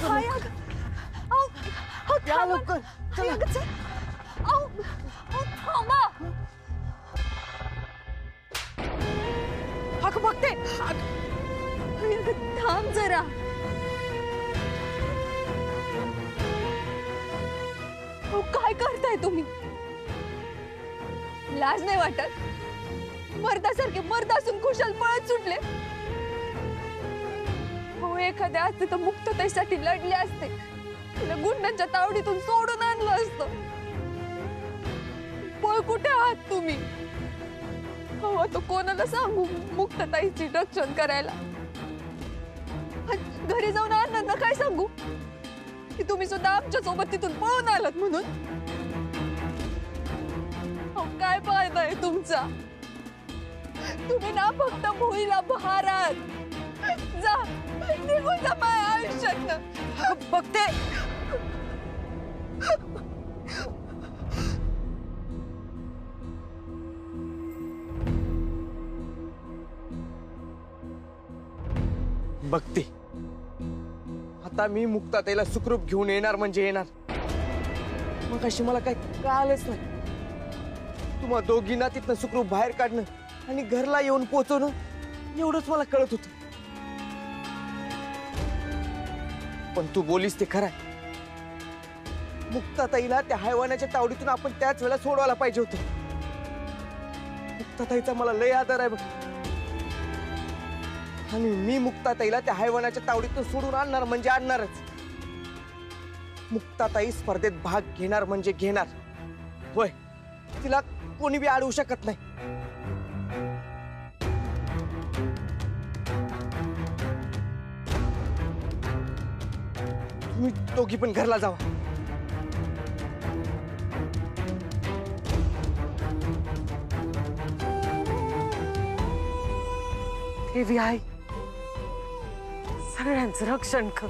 हाय या लवकर चला. थांबा. अगं बघते. थांब जरा. काय करताय तुम्ही? लाज नाही वाटत? मर्दासारखे मर्द असून कुशाल पळत सुटले. हो एखाद्या असते तर मुक्ततेसाठी लढले असते. तिला गुंडांच्या तावडीतून सोडून आणलं असतं. पळ कुठे आहात तुम्ही? हो तो कोणाला सांगू मुक्तताईची रक्षण करायला? घरी जाऊन अण्णांना काय सांगू की तुम्ही सुद्धा आमच्या सोबत तिथून पळून आलात म्हणून? काय फायदा आहे तुमचा? तुम्ही ना फक्त मुलीला बहारात. जा निघून जा माझ्या आयुष्यात. बघते. बघते आता मी मुक्ताताईला सुखरूप घेऊन येणार म्हणजे येणार. मग अशी मला काय कळालंच नाही. तुम्हा दोघींना तिथनं सुखरूप बाहेर काढणं आणि घरला येऊन पोहोचवणं एवढंच मला कळत होतं. पण तू बोलीस ते खरं आहे. मुक्ताताईला त्या हैवानाच्या तावडीतून आपण त्याच वेळेला सोडवायला पाहिजे होतं. मुक्ताताईचा मला लय आदर आहे बघ. आणि मी मुक्ताताईला त्या हैवानाच्या तावडीतून सोडून आणणार म्हणजे आणणारच. मुक्ताताई स्पर्धेत भाग घेणार म्हणजे घेणार. होय तिला कोणी बी अडवू शकत नाही. तुम्ही दोघी पण घरला जावा. देवी आई सगळ्यांचं रक्षण कर.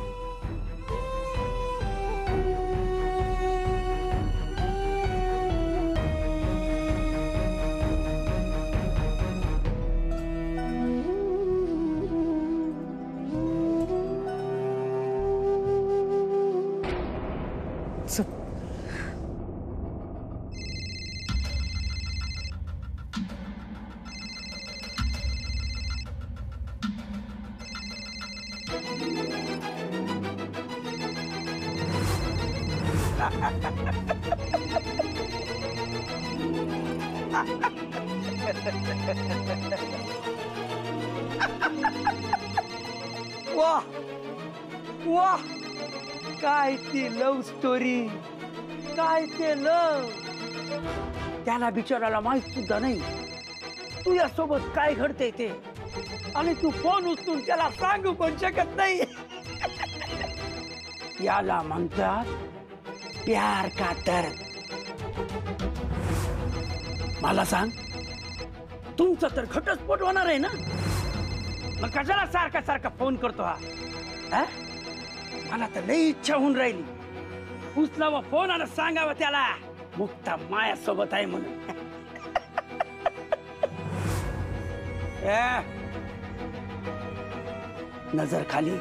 वाह वाह काय ती लव्ह स्टोरी. काय ते लव. त्याला बिचाराला माहित सुद्धा नाही तुझ्यासोबत काय घडते ते. आणि तू फोन उचलून त्याला सांगू पण शकत नाही. याला म्हणतात प्यार का दर्द. मला सांग तुमचा तर घटस्फोट होणार आहे ना. मग कशाला सारखा सारखा फोन करतो हा? मला तर लई इच्छा होऊन राहिली उचलावा फोन आणि सांगावं त्याला मुक्ता माया सोबत आहे म्हणून. नजर खाली.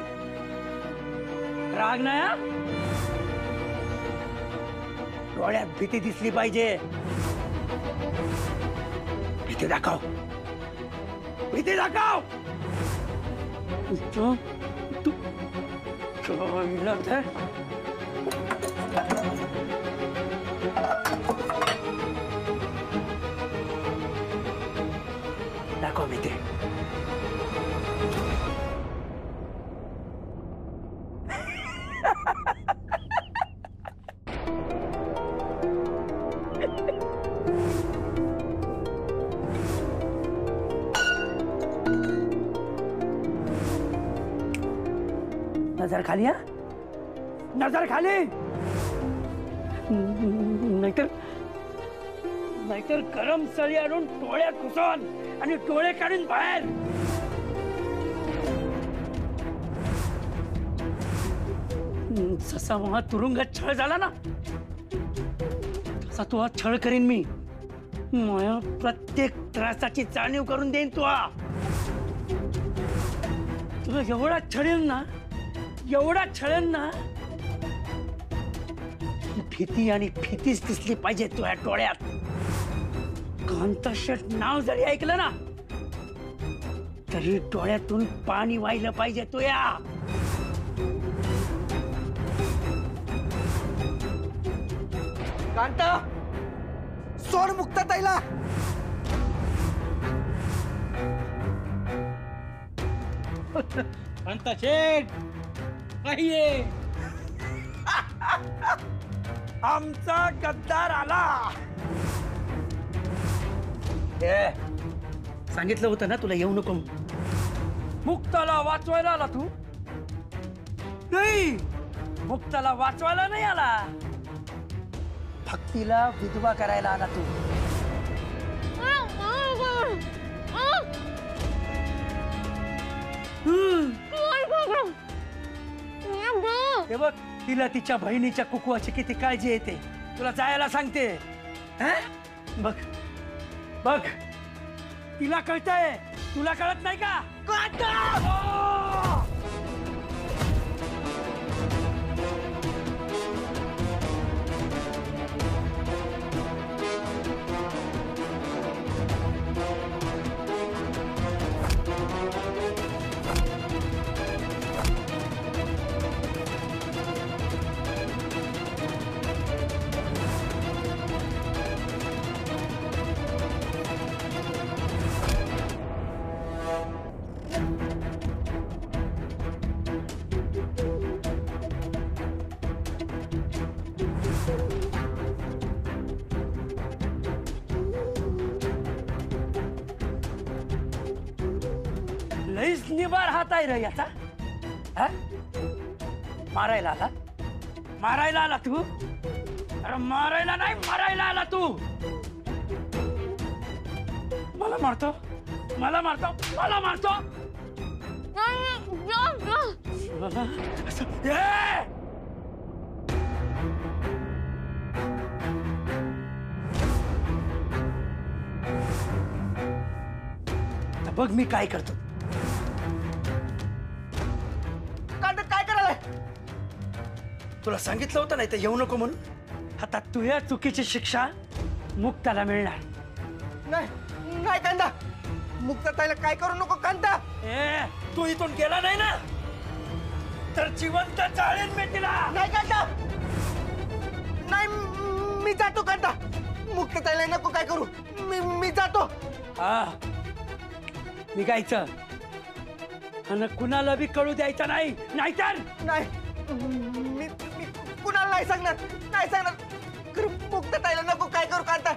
राग नाही. डोळ्यात भीती दिसली पाहिजे. भीती दाखव. भीती दाखव. तू दाखव भीती. नजर खाली. हा नजर खाली. नाहीतर गरम सळी आणून डोळ्यात घुसवून आणि डोळे काढून बाहेर. जसा मग तुरुंगात छळ झाला ना तसा तू छळ करीन मी. माझ्या प्रत्येक त्रासाची जाणीव करून देईन. तुला एवढा छळेल ना एवढा छळन ना, भीती आणि भीतीच दिसली पाहिजे तुझ्या डोळ्यात. कांता शेट नाव जरी ऐकलं ना तरी डोळ्यातून पाणी वाहिलं पाहिजे तुया. कांता सोड मुक्ताताईला. कांता शेठ काही आहे. आमचा गद्दार आला. सांगितलं होतं ना तुला येऊ नको. मुक्ताला वाचवायला आला तू? नाही, मुक्ताला वाचवायला नाही आला, भक्तीला विधवा करायला आला तू. हे बघ, तिला तिच्या बहिणीच्या कुकवाची किती काळजी येते. तुला जायला सांगते. बघ बघ, तिला कळतंय, तुला कळत नाही का? लईच निबार हात आहे रे याचा. मारायला आला, मारायला आला तू. अरे मारायला नाही, मारायला आला तू. मला मारतो, मला मारतो, मला मारतो. बघ मी काय करतो. कांता काय करायलाय? तुला सांगितलं होतं नाही तर येऊ नको म्हणून. आता तुझ्या चुकीची शिक्षा मुक्ताला मिळणार. नाही नाही कांता, मुक्ताताईला काय करू नको कांता. तू इथून गेला नाही ना तर जिवंत जाळेन मी तिला. नाही कांता, नाही मी जातो कांता. मुक्ताताईला नको काय करू, मी जातो. हा, निघायचं आणि कुणाला बी कळू द्यायचं नाही, नाहीतर नाही मी कुणाला नाही सांगणार, नाही सांगणार. मुक्ताताईला नको काय करू कांता,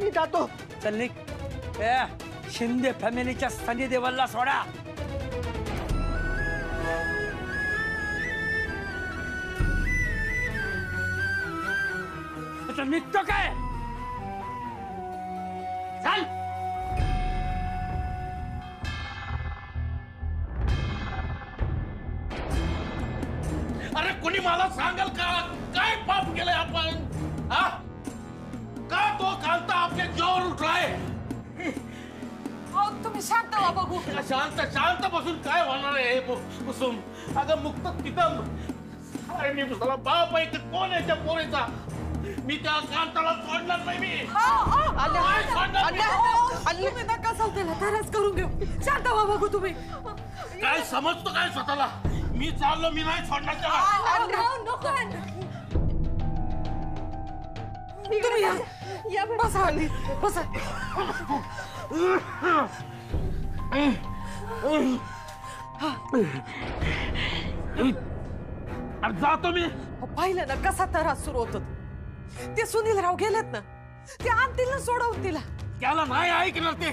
मी जातो. चल निघ. शिंदे फॅमिलीच्या सनी देवलला सोडा. आता निघतो काय? चल. अरे कोणी मला सांगाल का काय पाप केलंय आपण? हा? का तो कांता आपल्या जीवावर उठलाय? तुम्ही शांत व्हा बघू. शांत शांत बसून काय होणार आहे कुसुम? अगं मुक्त तिथं. अरे मी तुला बाप आहे की कोण आहे त्या पोरीचा? मी त्या कांताला सोडणार नाही. मी काय सोडणार नाही. तुम्ही नका सौतेला त्रास करून घेऊ. शांत व्हा बघू तुम्ही. काय समजतो काय स्वतःला? मी चाललो, मी नाही सोडणार त्याला. तुम्ही या बसा आली बसा. अरे जातो मी. पाहिलं ना कसा त्रास सुरू होतो. ते सुनील राव गेलेत ना, ते आणतील ना सोडवून तिला. त्याला नाही ऐकणार ते.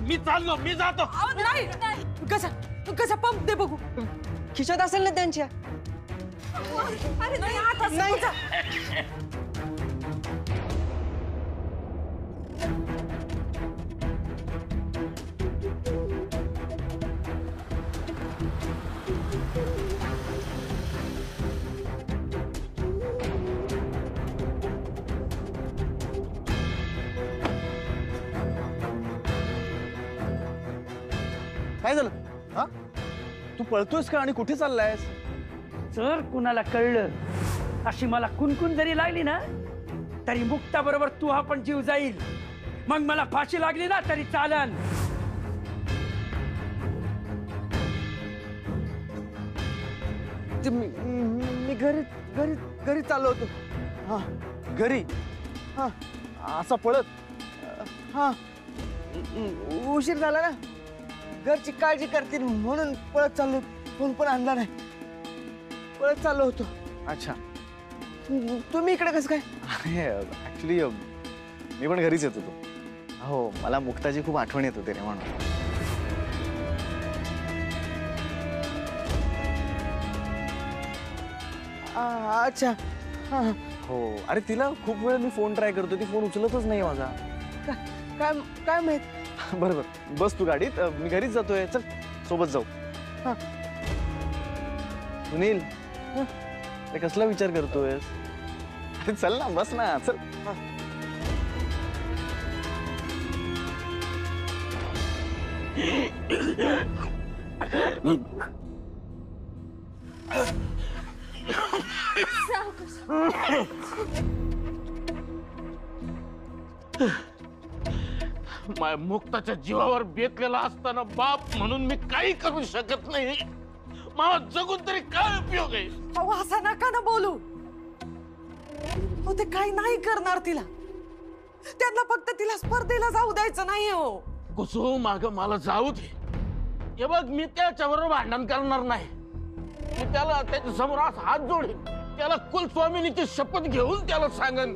मी चाललो, मी जातो. नाही कसा कसा पंप दे बघू. खिशात असेल ना त्यांच्या. अरे नाही आता नाही. काय झालं? हा तू पळतोयस का आणि कुठे चाललायस? जर कुणाला कळलं अशी मला कुणकुण जरी लागली ना तरी मुक्ता बरोबर तू हा पण जीव जाईल. मग मला फाशी लागली ना तरी चालन. ते मी घरी घरी घरी चाललो होतो. हा, घरी? हा असा पळत? हा उशीर झाला ना, घरची काळजी करतील म्हणून पळत चाललो. फोन पण आणला नाही, पळत चाललो होतो. अच्छा. तुम्ही इकडे कसं काय? ऍक्च्युली मी पण घरीच येत होतो. हो, मला मुक्ताची खूप आठवण येत होती रे म्हणून. अच्छा. हा हो, अरे तिला खूप वेळ मी फोन ट्राय करतो, ती फोन उचलतच नाही माझा. काय काय माहित. बरोबर, बस तू गाडीत, मी घरीच जातोय. चल सोबत जाऊ. हा. सुनील, अरे कसला विचार करतोयस? अरे चल ना, बस ना, चल. माझ्या मुक्ताच्या जीवावर बेतलेला असताना बाप म्हणून मी काही करू शकत नाही. मला जगून तरी काय उपयोग आहे? अहो असं नका ना बोलू. हो ते काही नाही करणार तिला. त्यांना फक्त तिला स्पर्धेला जाऊ द्यायचं नाही हो. कुसुम माग मला जाऊ दे. हे बघ, मी त्याच्याबरोबर भांडण करणार नाही. मी त्याला त्याच्या समोर हात जोडेन, त्याला कुलस्वामिनीची शपथ घेऊन त्याला सांगन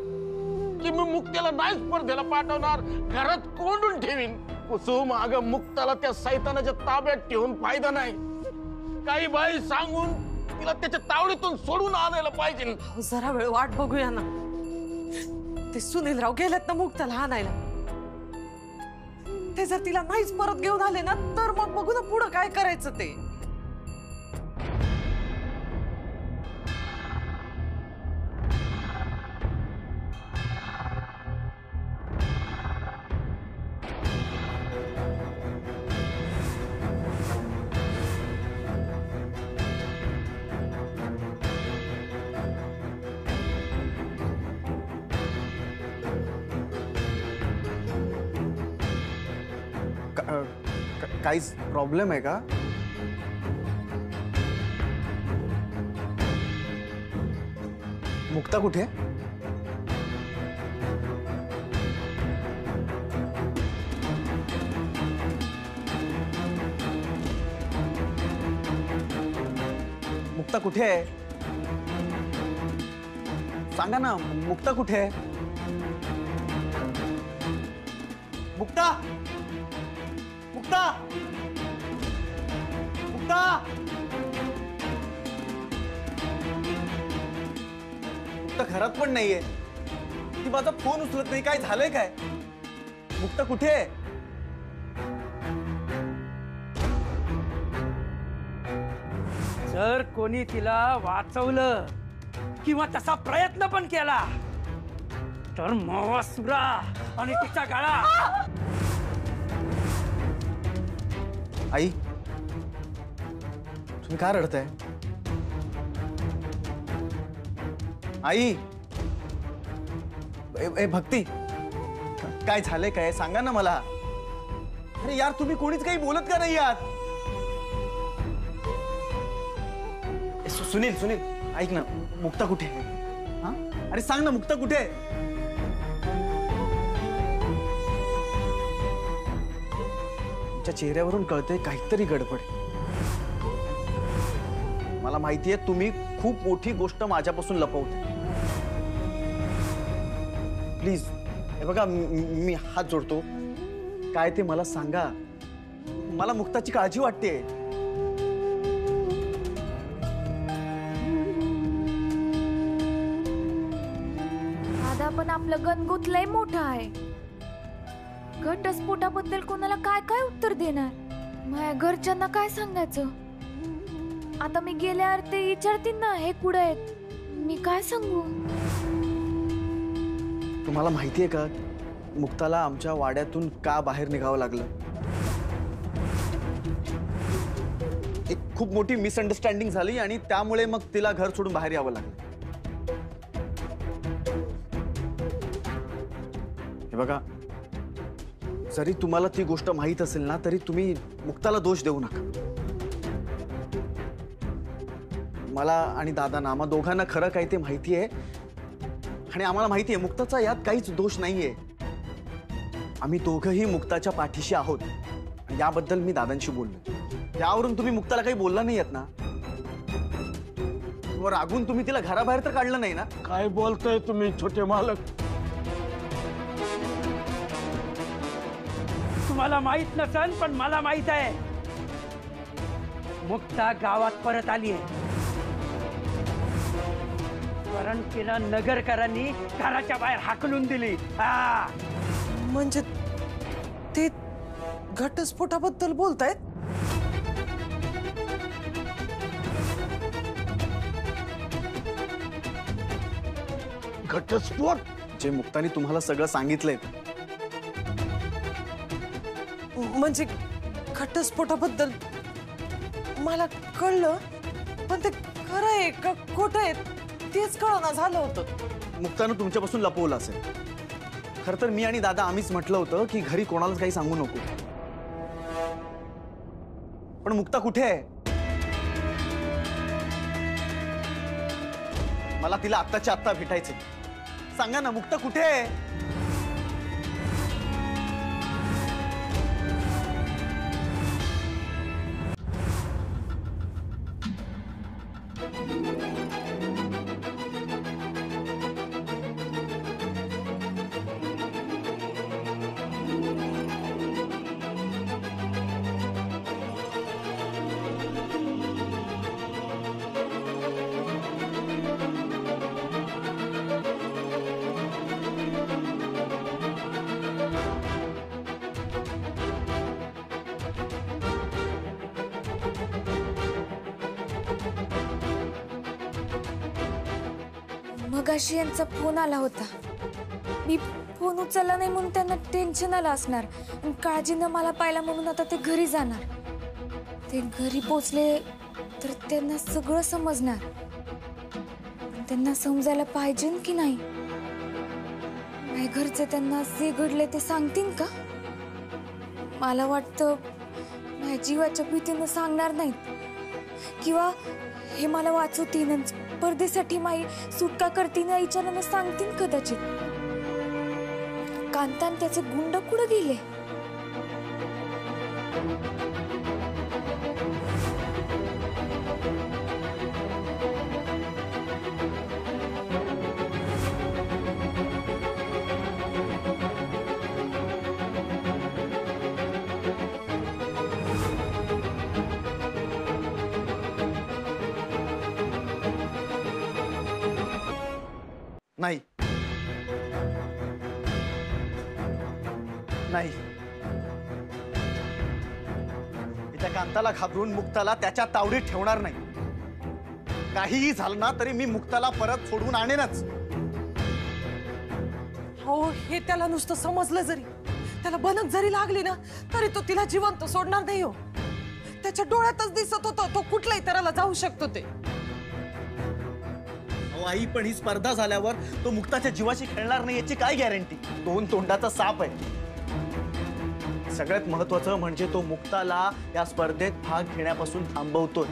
की मी मुक्ताला नाही स्पर्धेला पाठवणार, घरात कोंडून ठेवीन. कुसुम अगं, मुक्ताला त्या सैतानाच्या ताब्यात ठेवून फायदा नाही. काही बाई सांगून तिला त्याच्या तावडीतून सोडून आणायला पाहिजे. अहो, जरा वेळ वाट बघूया ना. ते सुनीलराव गेलेत ना मुक्ताला आणायला. ते जर तिला नाहीच परत घेऊन आले ना तर मग बघू ना पुढं काय करायचं ते. काहीच प्रॉब्लेम आहे का? मुक्ता कुठे? मुक्ता कुठे आहे? सांगा ना, मुक्ता कुठे आहे? मुक्ता, मुक्ता, मुक्ता, मुक्ता घरात पण नाहीये. ती माझा फोन उचलत नाही. काय झालंय काय? मुक्ता कुठे आहे? जर कोणी तिला वाचवलं किंवा तसा प्रयत्न पण केला तर मावासुरा आणि तिचा गळा. आई, तुम्ही का रडताय? आई, ए भक्ती, काय झालंय काय? सांगा ना मला. अरे यार, तुम्ही कोणीच काही बोलत का नाही यार? सुनील, सुनील, ऐक ना, मुक्ता कुठे आहे? हा, अरे सांग ना, मुक्ता कुठे आहे? तुमच्या चेहऱ्यावरून कळतंय काहीतरी गडबड. मला माहितीये तुम्ही खूप मोठी गोष्ट माझ्यापासून लपवते. प्लीज, हे बघा, मी हात जोडतो. काय ते मला सांगा. मला मुक्ताची काळजी वाटते. दादा, पण आपलं गणगोत लय मोठं आहे. घटस्फोटाबद्दल कोणाला काय काय उत्तर देणार? माझ्या घरच्यांना काय सांगायचं? आता मी गेल्यावर ते विचारतील ना, हे कुठे आहेत? मी काय सांगू? तुम्हाला माहितीये का मुक्ताला आमच्या वाड्यातून का बाहेर निघावं लागलं? एक खूप मोठी मिसअंडरस्टँडिंग झाली आणि त्यामुळे मग तिला घर सोडून बाहेर यावं लागलं. हे बघा, जरी तुम्हाला ती गोष्ट माहीत असेल ना तरी तुम्ही मुक्ताला दोष देऊ नका. मला आणि दादांना, आम्हा दोघांना खरं काय ते माहिती आहे आणि आम्हाला माहिती आहे मुक्ताचा यात काहीच दोष नाहीये. आम्ही दोघंही मुक्ताच्या पाठीशी आहोत. याबद्दल मी दादांशी बोललो. त्यावरून तुम्ही मुक्ताला काही बोलला नाही आहेत ना? रागून तुम्ही तिला घराबाहेर तर काढलं नाही ना? काय बोलताय तुम्ही छोटे मालक? तुम्हाला माहित नसन पण मला माहित आहे. मुक्ता गावात परत आली आहे. कारण तिला नगरकरांनी घराच्या बाहेर हाकलून दिली. हा, म्हणजे ते घटस्फोटाबद्दल बोलतायत? घटस्फोट? जे मुक्ताने तुम्हाला सगळं सांगितलंय. म्हणजे घटस्फोटाबद्दल मला कळलं, पण ते खरं आहे का खोटं आहे तेच कळना झालं होतं. मुक्तानं तुमच्यापासून लपवलं असेल. खरं तर मी आणि दादा आम्हीच म्हटलं होतं की घरी कोणालाच काही सांगू नको. पण मुक्ता कुठे आहे? मला तिला आत्ताच्या आत्ता भेटायचे. सांगा ना, मुक्ता कुठे आहे? मगाशी यांचा फोन आला होता. मी फोन उचलला नाही म्हणून त्यांना टेन्शन आलं असणार. काळजीनं मला पाहिला म्हणून आता ते घरी जाणार. ते घरी पोचले तर त्यांना सगळं समजणार. त्यांना समजायला पाहिजे की नाही? माझ्या घरचे त्यांना जे घडले ते सांगतील का? मला वाटतं माझ्या जीवाच्या भीतीनं सांगणार नाहीत, किंवा हे मला वाचवतीन, स्पर्धेसाठी माई सुटका करतीन विचारानं सांगतील कदाचित. कांतान त्याचे गुंड कुठं गेले? नाही नाही, मी त्या कांताला घाबरून मुक्ताला त्याच्या तावडीत ठेवणार नाही. काहीही झालं ना तरी मी मुक्ताला परत सोडवून आणेनच. हो, हे त्याला नुसतं समजलं जरी, त्याला बनक जरी लागली ना तरी तो तिला जिवंत सोडणार नाही. हो, त्याच्या डोळ्यातच दिसत होतं तो कुठल्याही तऱ्हेला जाऊ शकतो ते. आई, पण ही स्पर्धा झाल्यावर तो मुक्ताच्या जीवाशी खेळणार नाही याची काय गॅरंटी? दोन तोंडाचा साप आहे. सगळ्यात महत्वाचं म्हणजे तो मुक्ताला या स्पर्धेत भाग घेण्यापासून थांबवतोय.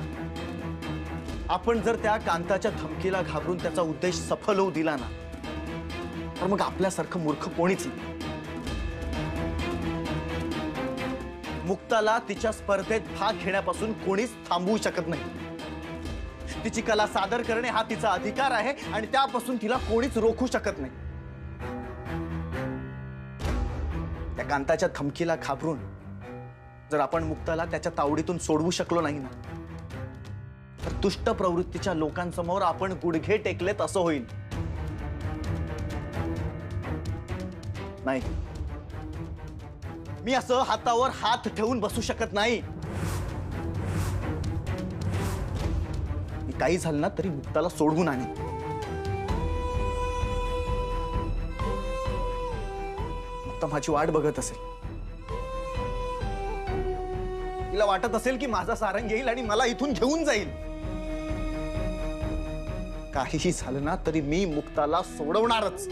आपण जर त्या कांताच्या धमकीला घाबरून त्याचा उद्देश सफल होऊ दिला ना तर मग आपल्यासारखं मूर्ख कोणीच नाही. मुक्ताला तिच्या स्पर्धेत भाग घेण्यापासून कोणीच थांबवू शकत नाही. तिची कला सादर करणे हा तिचा अधिकार आहे आणि त्यापासून तिला कोणीच रोखू शकत नाही. त्या कांताच्या धमकीला घाबरून जर आपण मुक्ताला त्याच्या तावडीतून सोडवू शकलो नाही ना तर दुष्ट प्रवृत्तीच्या लोकांसमोर आपण गुडघे टेकलेत असं होईल. नाही, मी असं हातावर हात ठेवून बसू शकत नाही. काही झालं ना तरी मुक्ताला सोडवून आणेन. मुक्ता माझी वाट बघत असेल. तिला वाटत असेल की माझा सारंग येईल आणि मला इथून घेऊन जाईल. काहीही झालं ना तरी मी मुक्ताला सोडवणारच.